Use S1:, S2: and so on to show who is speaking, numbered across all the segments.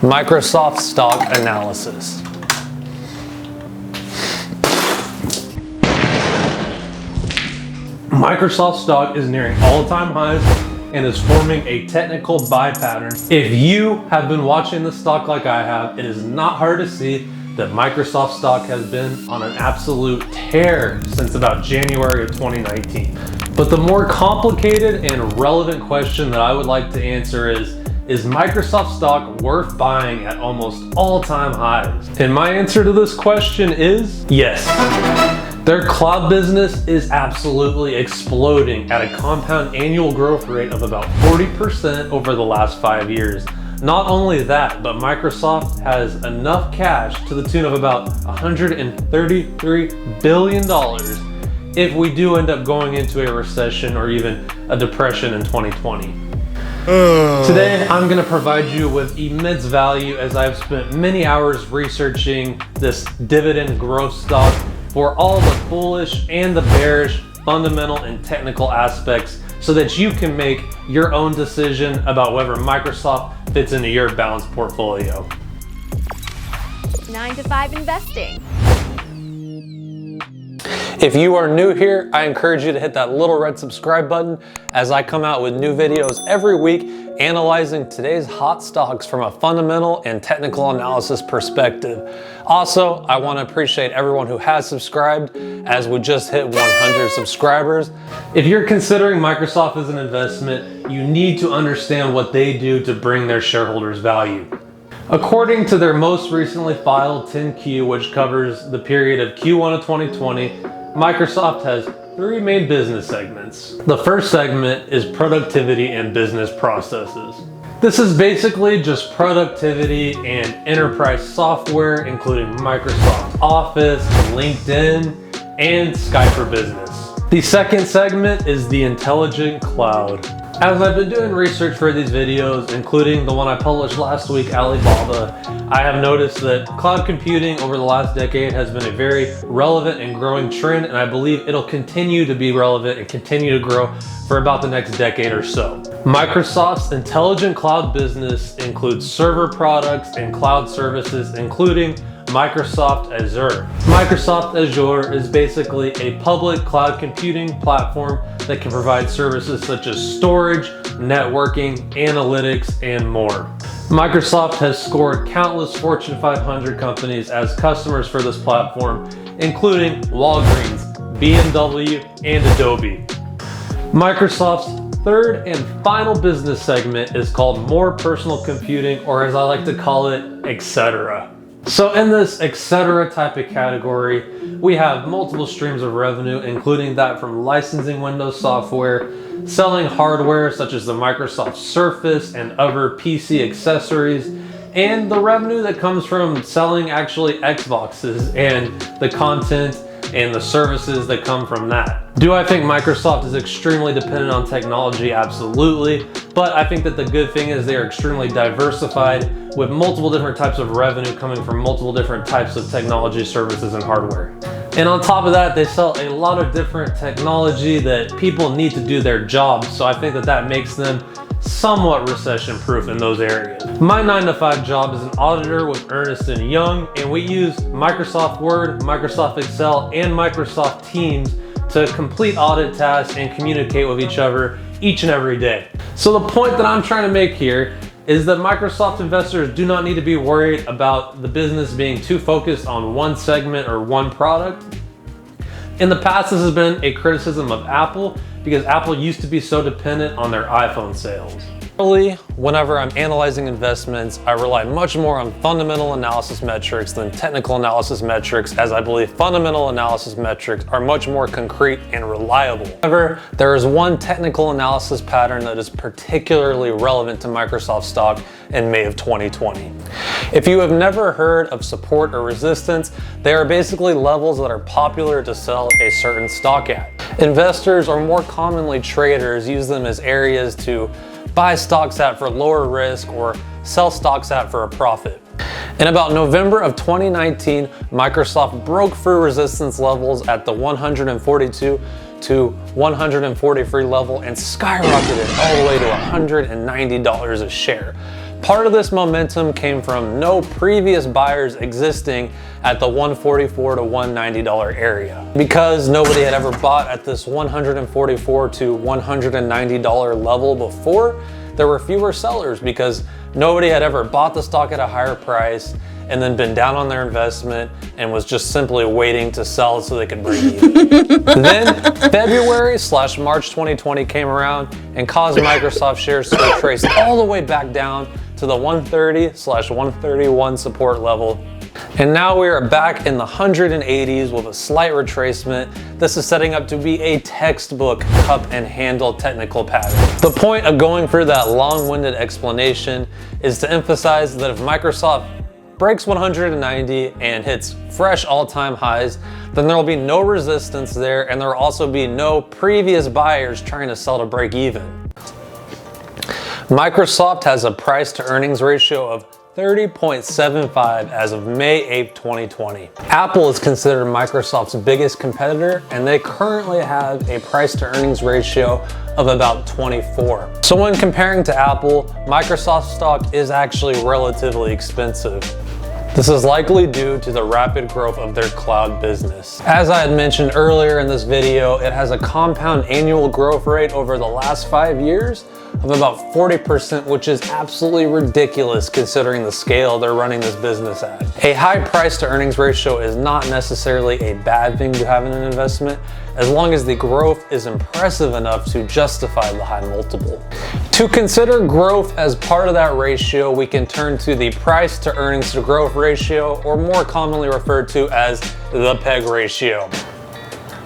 S1: Microsoft stock analysis. Microsoft stock is nearing all-time highs and is forming a technical buy pattern. If you have been watching the stock like I have, it is not hard to see that Microsoft stock has been on an absolute tear since about January of 2019. But the more complicated and relevant question that I would like to answer is Microsoft stock worth buying at almost all-time highs? And my answer to this question is yes. Their cloud business is absolutely exploding at a compound annual growth rate of about 40% over the last 5 years. Not only that, but Microsoft has enough cash to the tune of about $133 billion if we do end up going into a recession or even a depression in 2020. Today, I'm going to provide you with immense value as I've spent many hours researching this dividend growth stock for all the bullish and the bearish fundamental and technical aspects so that you can make your own decision about whether Microsoft fits into your balanced portfolio.
S2: 9 to 5 investing.
S1: If you are new here, I encourage you to hit that little red subscribe button as I come out with new videos every week analyzing today's hot stocks from a fundamental and technical analysis perspective. Also, I want to appreciate everyone who has subscribed as we just hit 100 subscribers. If you're considering Microsoft as an investment, you need to understand what they do to bring their shareholders value. According to their most recently filed 10Q, which covers the period of Q1 of 2020, Microsoft has 3 main business segments. The first segment is productivity and business processes. This is basically just productivity and enterprise software, including Microsoft Office, LinkedIn, and Skype for Business. The second segment is the intelligent cloud. As I've been doing research for these videos, including the one I published last week, Alibaba, I have noticed that cloud computing over the last decade has been a very relevant and growing trend, and I believe it'll continue to be relevant and continue to grow for about the next decade or so. Microsoft's intelligent cloud business includes server products and cloud services, including Microsoft Azure. Microsoft Azure is basically a public cloud computing platform that can provide services such as storage, networking, analytics, and more. Microsoft has scored countless Fortune 500 companies as customers for this platform, including Walgreens, BMW, and Adobe. Microsoft's third and final business segment is called more personal computing, or as I like to call it, etc. So in this etc. type of category, we have multiple streams of revenue, including that from licensing Windows software, selling hardware such as the Microsoft Surface and other PC accessories, and the revenue that comes from selling actually Xboxes and the content and the services that come from that. Do I think Microsoft is extremely dependent on technology? Absolutely. But I think that the good thing is they are extremely diversified with multiple different types of revenue coming from multiple different types of technology services and hardware. And on top of that, they sell a lot of different technology that people need to do their jobs. So I think that that makes them somewhat recession proof in those areas. My 9 to 5 job is an auditor with Ernst & Young, and we use Microsoft Word, Microsoft Excel, and Microsoft Teams to complete audit tasks and communicate with each other each and every day. So the point that I'm trying to make here is that Microsoft investors do not need to be worried about the business being too focused on one segment or one product. In the past, this has been a criticism of Apple because Apple used to be so dependent on their iPhone sales. Whenever I'm analyzing investments, I rely much more on fundamental analysis metrics than technical analysis metrics, as I believe fundamental analysis metrics are much more concrete and reliable. However, there is one technical analysis pattern that is particularly relevant to Microsoft stock in May of 2020. If you have never heard of support or resistance, they are basically levels that are popular to sell a certain stock at. Investors, or more commonly traders, use them as areas to buy stocks at for lower risk or sell stocks at for a profit. In about November of 2019, Microsoft broke through resistance levels at the 142 to 143 level and skyrocketed all the way to $190 a share. Part of this momentum came from no previous buyers existing at the $144 to $190 area. Because nobody had ever bought at this $144 to $190 level before, there were fewer sellers because nobody had ever bought the stock at a higher price and then been down on their investment and was just simply waiting to sell so they could break even. Then February/March 2020 came around and caused Microsoft shares to retrace all the way back down to the 130/131 support level. And now we are back in the 180s with a slight retracement. This is setting up to be a textbook cup and handle technical pattern. The point of going through that long-winded explanation is to emphasize that if Microsoft breaks 190 and hits fresh all-time highs, then there will be no resistance there, and there will also be no previous buyers trying to sell to break even. Microsoft has a price to earnings ratio of 30.75 as of May 8, 2020. Apple is considered Microsoft's biggest competitor, and they currently have a price to earnings ratio of about 24. So when comparing to Apple, Microsoft stock is actually relatively expensive. This is likely due to the rapid growth of their cloud business. As I had mentioned earlier in this video, it has a compound annual growth rate over the last 5 years of about 40%, which is absolutely ridiculous considering the scale they're running this business at. A high price to earnings ratio is not necessarily a bad thing to have in an investment, as long as the growth is impressive enough to justify the high multiple. To consider growth as part of that ratio, we can turn to the price to earnings to growth ratio, or more commonly referred to as the PEG ratio.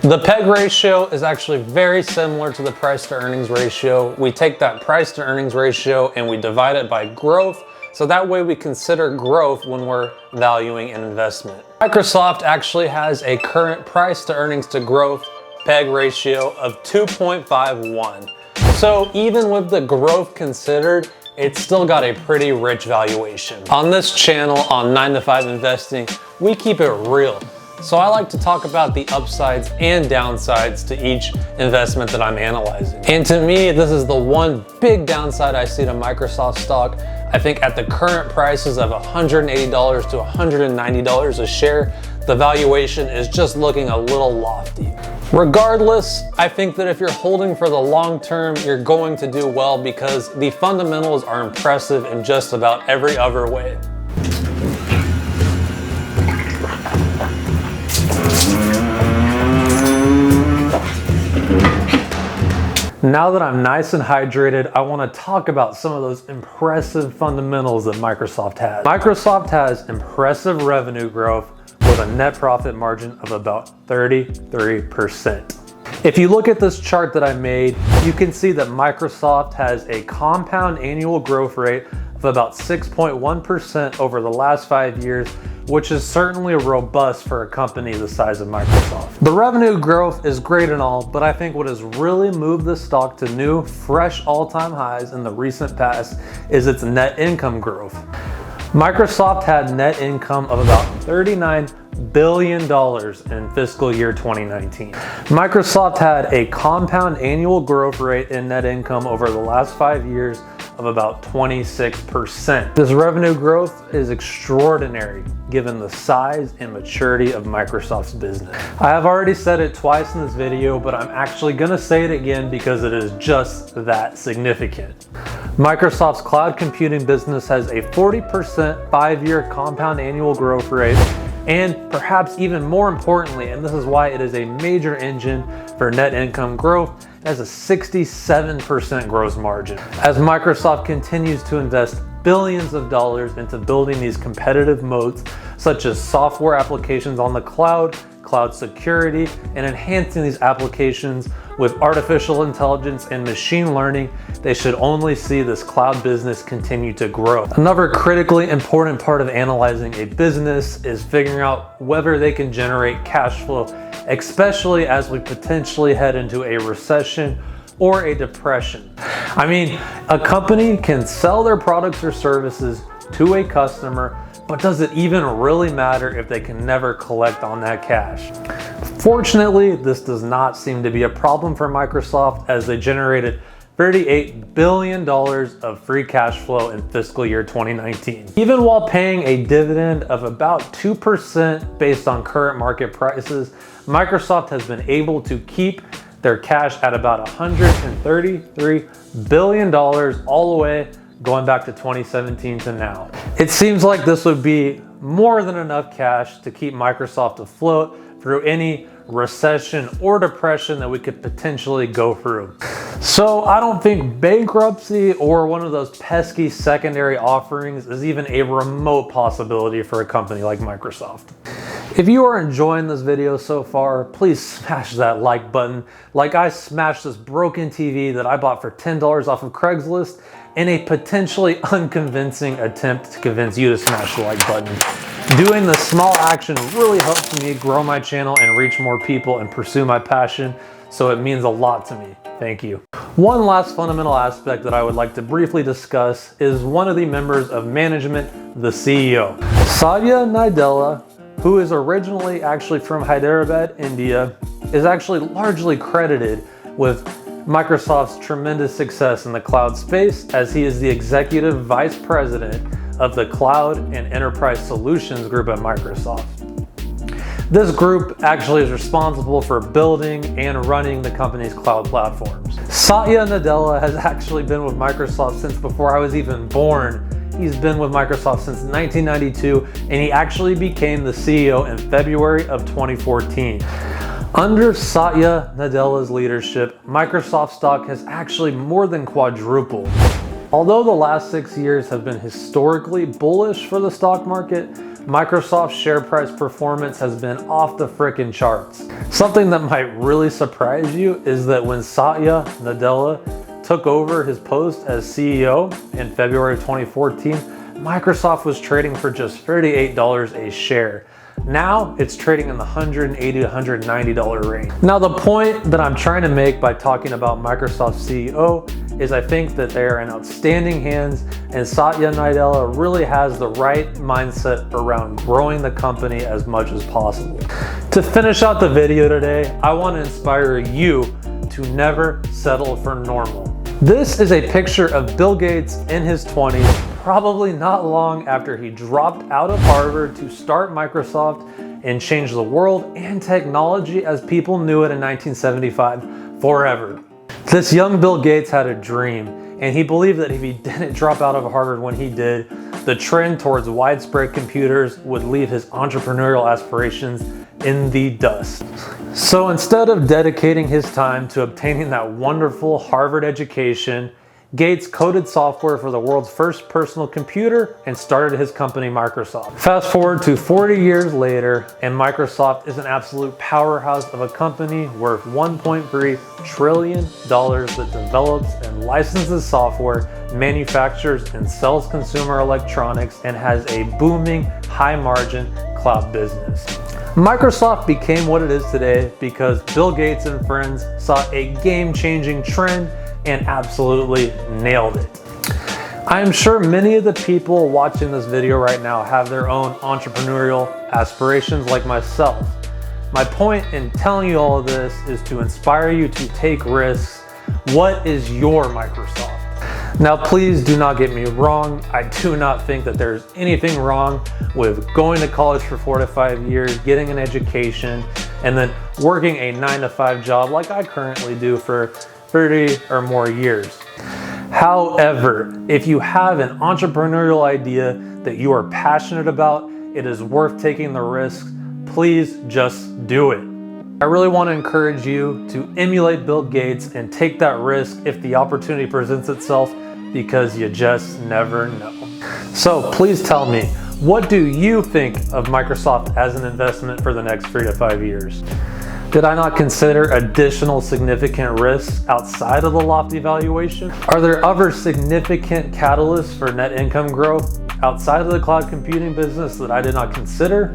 S1: The PEG ratio is actually very similar to the price to earnings ratio. We take that price to earnings ratio and we divide it by growth, so that way we consider growth when we're valuing an investment. Microsoft actually has a current price to earnings to growth PEG ratio of 2.51. So even with the growth considered, it's still got a pretty rich valuation. On this channel on 9 to 5 Investing, we keep it real. So I like to talk about the upsides and downsides to each investment that I'm analyzing. And to me, this is the one big downside I see to Microsoft stock. I think at the current prices of $180 to $190 a share, the valuation is just looking a little lofty. Regardless, I think that if you're holding for the long term, you're going to do well because the fundamentals are impressive in just about every other way. Now that I'm nice and hydrated, I want to talk about some of those impressive fundamentals that Microsoft has. Microsoft has impressive revenue growth with a net profit margin of about 33%. If you look at this chart that I made, you can see that Microsoft has a compound annual growth rate of about 6.1% over the last 5 years, which is certainly robust for a company the size of Microsoft. The revenue growth is great and all, but I think what has really moved the stock to new, fresh all-time highs in the recent past is its net income growth. Microsoft had net income of about $39 billion in fiscal year 2019. Microsoft had a compound annual growth rate in net income over the last 5 years of about 26%. This revenue growth is extraordinary given the size and maturity of Microsoft's business. I have already said it twice in this video, but I'm actually gonna say it again because it is just that significant. Microsoft's cloud computing business has a 40% 5-year compound annual growth rate, and perhaps even more importantly, and this is why it is a major engine for net income growth, it has a 67% gross margin. As Microsoft continues to invest billions of dollars into building these competitive moats, such as software applications on the cloud, cloud security, and enhancing these applications with artificial intelligence and machine learning, they should only see this cloud business continue to grow. Another critically important part of analyzing a business is figuring out whether they can generate cash flow, especially as we potentially head into a recession or a depression. I mean, a company can sell their products or services to a customer, but does it even really matter if they can never collect on that cash? Fortunately, this does not seem to be a problem for Microsoft, as they generated $38 billion of free cash flow in fiscal year 2019. Even while paying a dividend of about 2% based on current market prices, Microsoft has been able to keep their cash at about $133 billion all the way going back to 2017 to now. It seems like this would be more than enough cash to keep Microsoft afloat through any recession or depression that we could potentially go through. So I don't think bankruptcy or one of those pesky secondary offerings is even a remote possibility for a company like Microsoft. If you are enjoying this video so far, please smash that like button like I smashed this broken TV that I bought for $10 off of Craigslist in a potentially unconvincing attempt to convince you to smash the like button. Doing this small action really helps me grow my channel and reach more people and pursue my passion, so it means a lot to me. Thank you. One last fundamental aspect that I would like to briefly discuss is one of the members of management, the CEO. Satya Nadella, who is originally actually from Hyderabad, India, is actually largely credited with Microsoft's tremendous success in the cloud space, as he is the executive vice president of the Cloud and Enterprise Solutions group at Microsoft. This group actually is responsible for building and running the company's cloud platforms. Satya Nadella has actually been with Microsoft since before I was even born. He's been with Microsoft since 1992, and he actually became the CEO in February of 2014. Under Satya Nadella's leadership, Microsoft stock has actually more than quadrupled. Although the last 6 years have been historically bullish for the stock market, Microsoft's share price performance has been off the frickin' charts. Something that might really surprise you is that when Satya Nadella took over his post as CEO in February of 2014, Microsoft was trading for just $38 a share. Now it's trading in the $180 to $190 range. Now the point that I'm trying to make by talking about Microsoft's CEO is I think that they are in outstanding hands, and Satya Nadella really has the right mindset around growing the company as much as possible. To finish out the video today, I want to inspire you to never settle for normal. This is a picture of Bill Gates in his 20s, probably not long after he dropped out of Harvard to start Microsoft and change the world and technology as people knew it in 1975 forever. This young Bill Gates had a dream, and he believed that if he didn't drop out of Harvard when he did, the trend towards widespread computers would leave his entrepreneurial aspirations in the dust. So instead of dedicating his time to obtaining that wonderful Harvard education, Gates coded software for the world's first personal computer and started his company Microsoft. Fast forward to 40 years later, and Microsoft is an absolute powerhouse of a company worth $1.3 trillion that develops and licenses software, manufactures and sells consumer electronics, and has a booming, high-margin cloud business. Microsoft became what it is today because Bill Gates and friends saw a game-changing trend and absolutely nailed it. I am sure many of the people watching this video right now have their own entrepreneurial aspirations like myself. My point in telling you all of this is to inspire you to take risks. What is your Microsoft? Now, please do not get me wrong. I do not think that there's anything wrong with going to college for 4 to 5 years, getting an education, and then working a 9-to-5 job like I currently do for 30 or more years. However, if you have an entrepreneurial idea that you are passionate about, it is worth taking the risk. Please just do it. I really want to encourage you to emulate Bill Gates and take that risk if the opportunity presents itself, because you just never know. So please tell me, what do you think of Microsoft as an investment for the next 3 to 5 years? Did I not consider additional significant risks outside of the lofty valuation? Are there other significant catalysts for net income growth outside of the cloud computing business that I did not consider?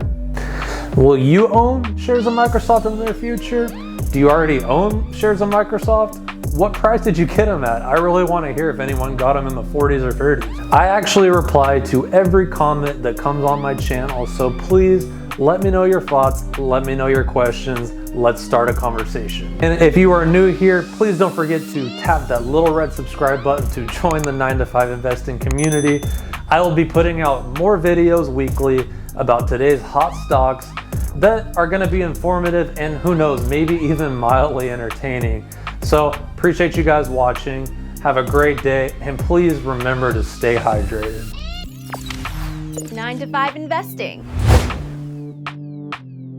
S1: Will you own shares of Microsoft in the near future? Do you already own shares of Microsoft? What price did you get them at? I really want to hear if anyone got them in the 40s or 30s. I actually reply to every comment that comes on my channel, so please Let me know your thoughts, let me know your questions. Let's start a conversation. And if you are new here, please don't forget to tap that little red subscribe button to join the 9 to 5 investing community. I will be putting out more videos weekly about today's hot stocks that are going to be informative and who knows, maybe even mildly entertaining. So appreciate you guys watching. Have a great day, and please remember to stay hydrated.
S2: 9 to 5 investing.